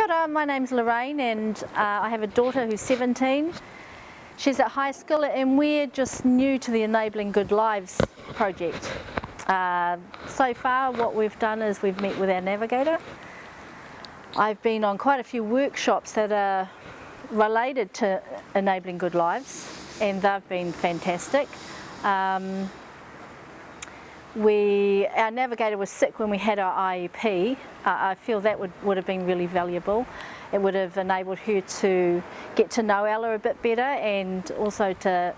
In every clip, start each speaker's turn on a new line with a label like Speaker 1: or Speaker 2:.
Speaker 1: Kia ora, my name's Lorraine and I have a daughter who's 17. She's at high school and we're just new to the Enabling Good Lives project. So far what we've done is we've met with our navigator. I've been on quite a few workshops that are related to Enabling Good Lives and they've been fantastic. Our navigator was sick when we had our IEP. I feel that would have been really valuable. It would have enabled her to get to know Ella a bit better and also to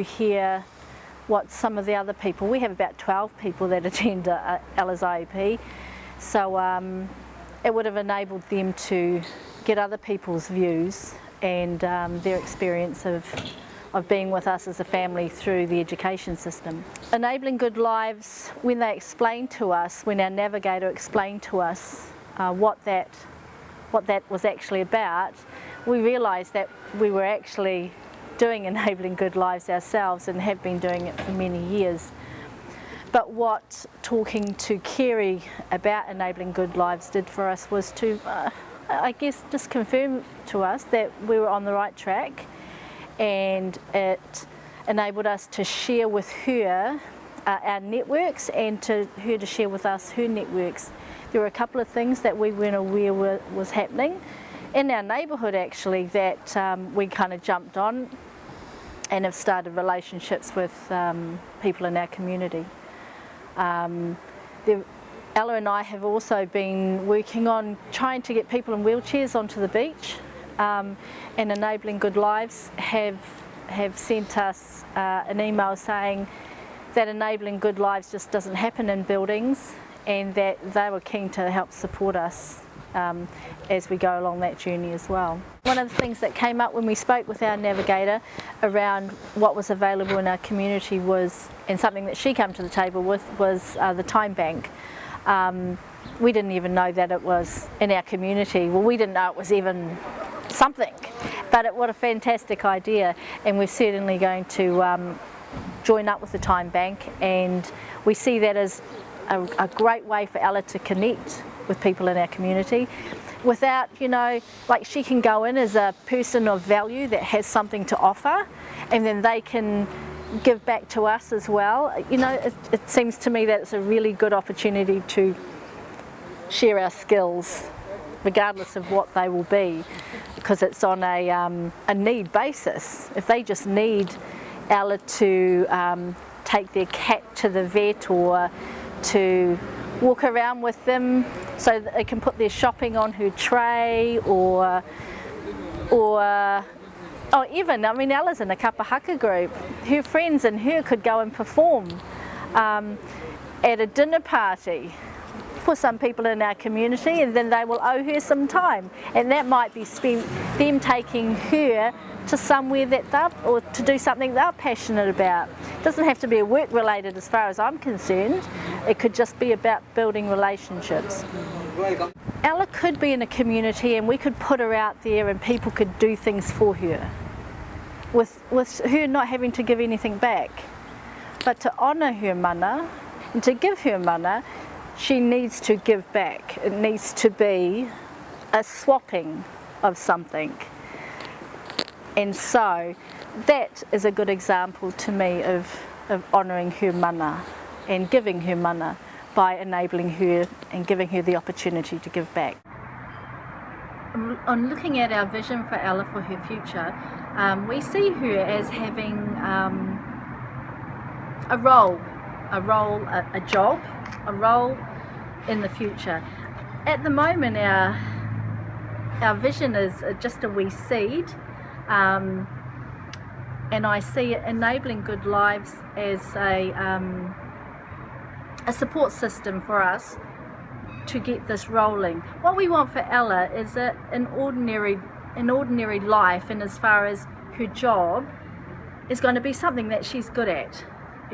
Speaker 1: hear what some of the other people, we have about 12 people that attend Ella's IEP, so it would have enabled them to get other people's views and their experience of being with us as a family through the education system. Enabling Good Lives, when they explained to us, when our navigator explained to us what that was actually about, we realised that we were actually doing Enabling Good Lives ourselves and have been doing it for many years. But what talking to Kerry about Enabling Good Lives did for us was to, I guess, just confirm to us that we were on the right track, and it enabled us to share with her our networks and to her to share with us her networks. There were a couple of things that we weren't aware was happening in our neighbourhood actually that we kind of jumped on and have started relationships with people in our community. Ella and I have also been working on trying to get people in wheelchairs onto the beach. And Enabling Good Lives have sent us an email saying that Enabling Good Lives just doesn't happen in buildings and that they were keen to help support us as we go along that journey as well. One of the things that came up when we spoke with our navigator around what was available in our community was, and something that she came to the table with, was the time bank. We didn't even know that it was in our community. Well, we didn't know it was even something, but what a fantastic idea, and we're certainly going to join up with the time bank, and we see that as a great way for Ella to connect with people in our community without, you know, like she can go in as a person of value that has something to offer, and then they can give back to us as well. You know, it seems to me that it's a really good opportunity to share our skills regardless of what they will be, because it's on a need basis. If they just need Ella to take their cat to the vet or to walk around with them so that they can put their shopping on her tray, or even, I mean, Ella's in a kapahaka group. Her friends and her could go and perform at a dinner party for some people in our community, and then they will owe her some time, and that might be spent them taking her to somewhere that or to do something they're passionate about. It doesn't have to be work related as far as I'm concerned. It could just be about building relationships. Ella could be in a community and we could put her out there and people could do things for her with her not having to give anything back. But to honour her mana and to give her mana, she needs to give back. It needs to be a swapping of something. And so that is a good example to me of honouring her mana and giving her mana by enabling her and giving her the opportunity to give back. On looking at our vision for Ella for her future, we see her as having a job in the future. At the moment our vision is just a wee seed, and I see Enabling Good Lives as a support system for us to get this rolling. What we want for Ella is an ordinary life, and as far as her job is going to be something that she's good at,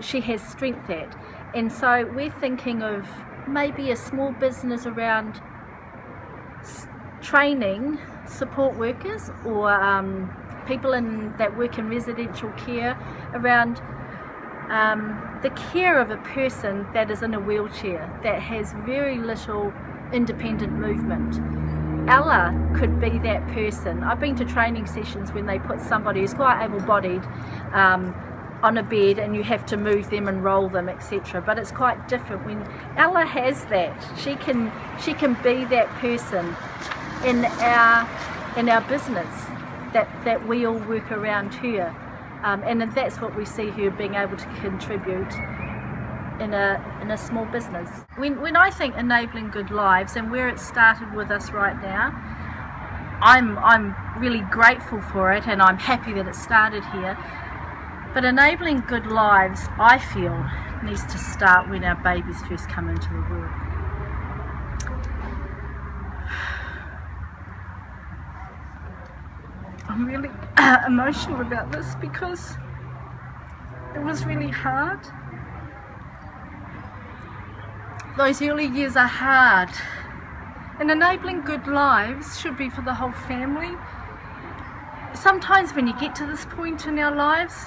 Speaker 1: she has strength at. And so we're thinking of maybe a small business around training support workers or people that work in residential care around the care of a person that is in a wheelchair, that has very little independent movement. Ella could be that person. I've been to training sessions when they put somebody who's quite able-bodied on a bed and you have to move them and roll them, etc. But it's quite different when Ella has that. She can be that person in our business that we all work around her, and that's what we see her being able to contribute in a small business. When I think enabling good lives and where it started with us right now, I'm really grateful for it, and I'm happy that it started here. But enabling good lives, I feel, needs to start when our babies first come into the world. I'm really emotional about this because it was really hard. Those early years are hard. And enabling good lives should be for the whole family. Sometimes when you get to this point in our lives,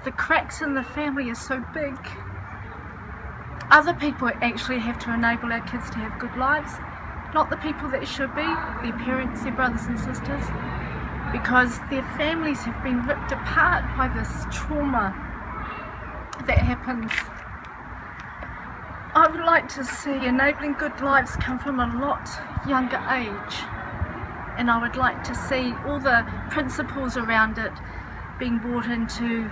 Speaker 1: the cracks in the family are so big. Other people actually have to enable our kids to have good lives, not the people that should be, their parents, their brothers and sisters, because their families have been ripped apart by this trauma that happens. I would like to see enabling good lives come from a lot younger age, and I would like to see all the principles around it being brought into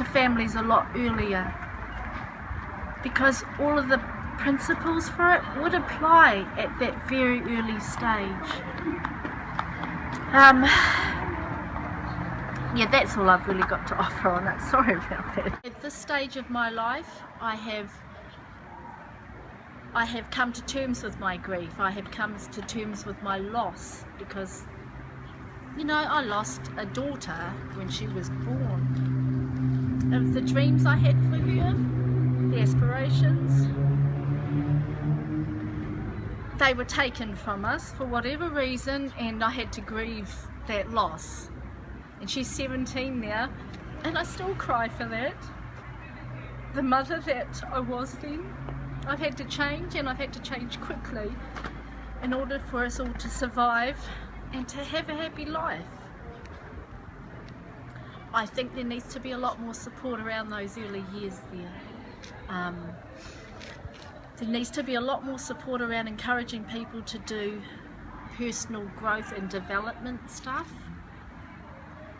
Speaker 1: families a lot earlier, because all of the principles for it would apply at that very early stage. Yeah, that's all I've really got to offer on it. Sorry about that. At this stage of my life, I have come to terms with my grief. I have come to terms with my loss, because, you know, I lost a daughter when she was born. Of the dreams I had for her, the aspirations, they were taken from us for whatever reason, and I had to grieve that loss. And she's 17 now, and I still cry for that. The mother that I was then, I've had to change, and I've had to change quickly in order for us all to survive and to have a happy life. I think there needs to be a lot more support around those early years there. There needs to be a lot more support around encouraging people to do personal growth and development stuff.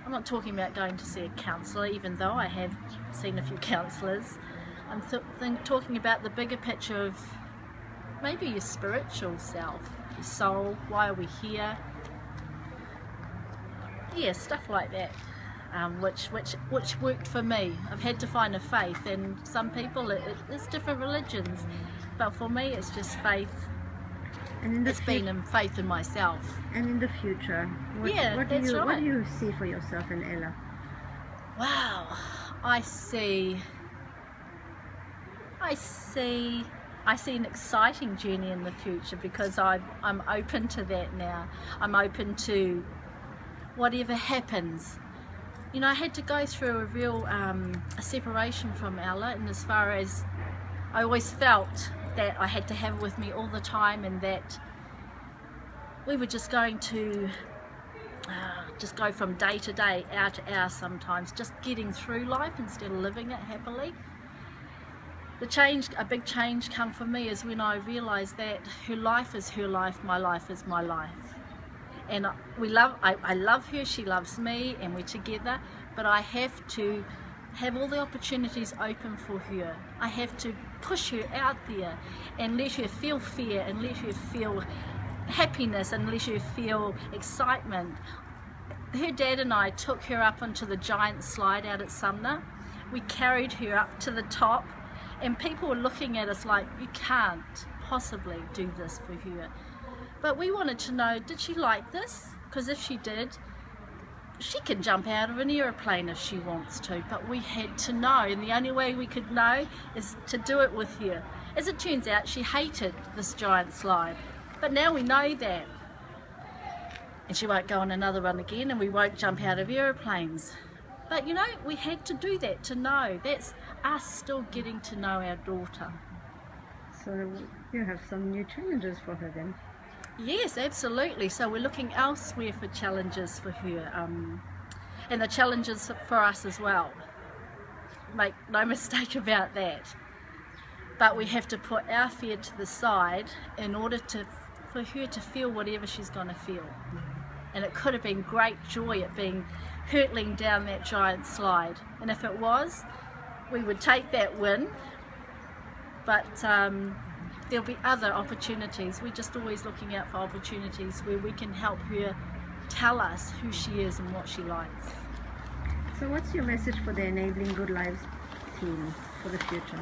Speaker 1: I'm not talking about going to see a counsellor, even though I have seen a few counsellors. I'm talking about the bigger picture of maybe your spiritual self, your soul, why are we here? Yeah, stuff like that. Which worked for me. I've had to find a faith, and some people it's different religions, but for me it's just faith. And it's been in faith in myself. And in the future, what do you see for yourself and Ella? Wow, I see an exciting journey in the future, because I'm open to that now. I'm open to whatever happens. You know, I had to go through a real a separation from Ella, and as far as I always felt that I had to have her with me all the time, and that we were just going to just go from day to day, hour to hour sometimes, just getting through life instead of living it happily. A big change come for me is when I realised that her life is her life, my life is my life. And I love her, she loves me, and we're together, but I have to have all the opportunities open for her. I have to push her out there and let her feel fear, and let her feel happiness, and let her feel excitement. Her dad and I took her up onto the giant slide out at Sumner. We carried her up to the top, and people were looking at us like, you can't possibly do this for her. But we wanted to know, did she like this? Because if she did, she can jump out of an aeroplane if she wants to. But we had to know, and the only way we could know is to do it with her. As it turns out, she hated this giant slide. But now we know that. And she won't go on another one again, and we won't jump out of aeroplanes. But you know, we had to do that to know. That's us still getting to know our daughter.
Speaker 2: So you have some new challenges for her then?
Speaker 1: Yes, absolutely. So we're looking elsewhere for challenges for her, and the challenges for us as well. Make no mistake about that. But we have to put our fear to the side in order for her to feel whatever she's going to feel. And it could have been great joy at being hurtling down that giant slide. And if it was, we would take that win. But there'll be other opportunities. We're just always looking out for opportunities where we can help her tell us who she is and what she likes.
Speaker 2: So what's your message for the Enabling Good Lives team for the future?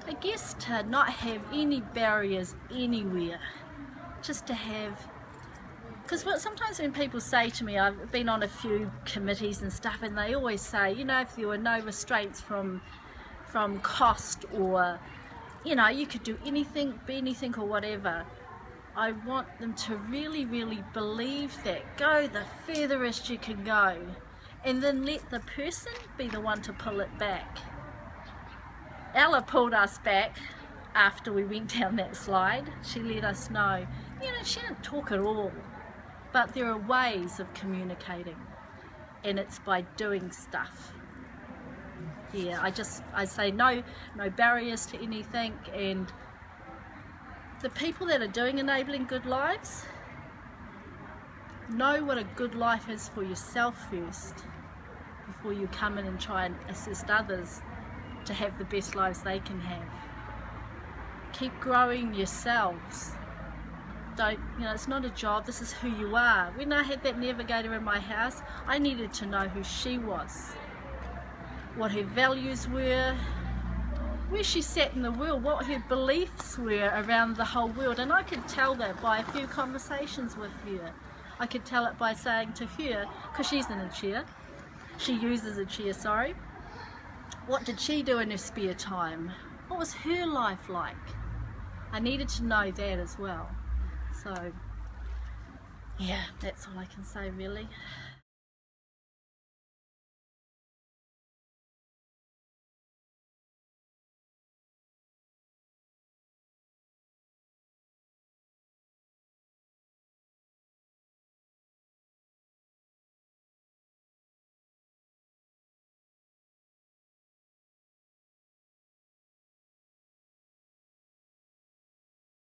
Speaker 1: I guess to not have any barriers anywhere, just to have, because sometimes when people say to me, I've been on a few committees and stuff, and they always say, you know, if there were no restraints from cost, or, you know, you could do anything, be anything or whatever. I want them to really, really believe that. Go the furthest you can go, and then let the person be the one to pull it back. Ella pulled us back after we went down that slide. She let us know, you know, she didn't talk at all, but there are ways of communicating, and it's by doing stuff. Yeah, I say no barriers to anything, and the people that are doing Enabling Good Lives, know what a good life is for yourself first before you come in and try and assist others to have the best lives they can have. Keep growing yourselves. Don't, you know, it's not a job, this is who you are. When I had that navigator in my house, I needed to know who she was, what her values were, where she sat in the world, what her beliefs were around the whole world, and I could tell that by a few conversations with her. I could tell it by saying to her, because she's in a chair, she uses a chair, sorry, what did she do in her spare time? What was her life like? I needed to know that as well. So, yeah, that's all I can say really.